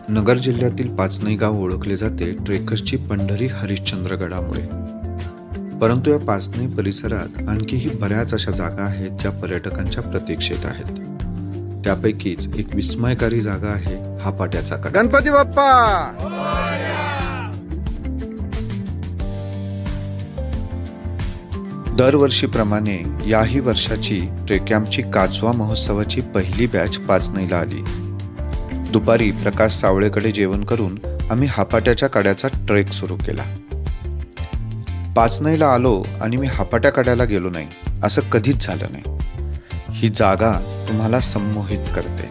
नगर जिल्ह्यातील पाचनई गाव ओळखले जाते ट्रेकर्सची पंढरी हरिश्चंद्रगडामुळे. परंतु या पाचनई परिसरात आणखीही बऱ्याच अशा जागा आहेत ज्या पर्यटकांच्या प्रतीक्षेत आहेत. त्यापैकीच एक विस्मयकारी जागा आहे हापाट्याचा कडा. गणपती बाप्पा. दरवर्षीप्रमाणे याही वर्षाची ट्रेकॅम्पची काजवा महोत्सवाची पहिली बॅच पाचनईला आली. दुपारी प्रकाश सावळेकडे जेवण करून आम्ही हापाट्याच्या कड्याचा ट्रेक सुरू केला. पाचनईला आलो आणि मी हापाट्या कड्याला गेलो नाही असं कधीच झालं नाही. ही जागा तुम्हाला संमोहित करते.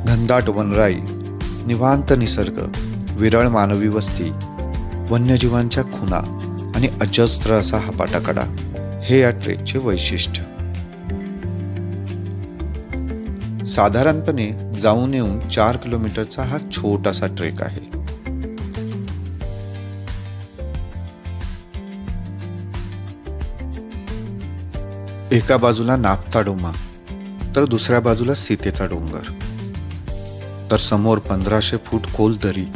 घनदाट वनराई, निवांत निसर्ग, विरळ मानवी वस्ती, वन्यजीवांच्या खुणा आणि अजस्त्र असा हापाटा कडा हे या ट्रेकचे वैशिष्ट्य. साधारणपणे जाऊन येऊन 4 किलोमीटरचा हा छोटासा ट्रेक आहे. एका बाजूला नाफ्ता डोमा तर दुसऱ्या बाजूला सीतेचा डोंगर, तर समोर 1500 फूट खोल दरी.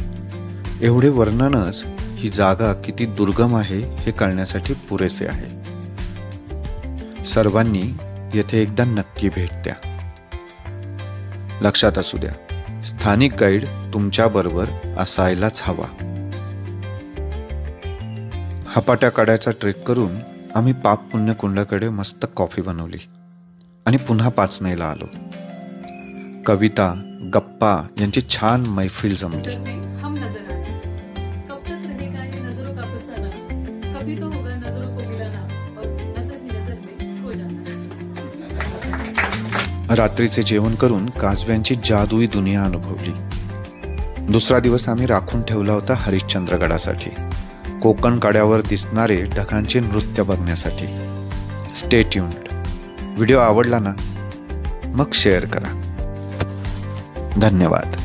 एवढे वर्णनच ही जागा किती दुर्गम आहे हे कळण्यासाठी पुरेसे आहे. सर्वांनी येथे एकदा नक्की भेट द्या. लक्षात असू द्या, स्थानिक गाईड तुमच्या बरोबर असायलाच हवा. हापाट्या कड्याचा ट्रेक करून आम्ही पाप पुण्य कुंडाकडे मस्त कॉफी बनवली आणि पुन्हा पाचनईला आलो. कविता, गप्पा यांची छान मैफिल जमली. रात्रीचे जेवण करून काजव्यांची जादुई दुनिया अनुभवली. दुसरा दिवस आम्ही राखून ठेवला होता हरिश्चंद्रगडासाठी, कोकण कड्यावर दिसणारे ढगांचे नृत्य बघण्यासाठी. Stay tuned. व्हिडिओ आवडला ना? मग शेअर करा. धन्यवाद.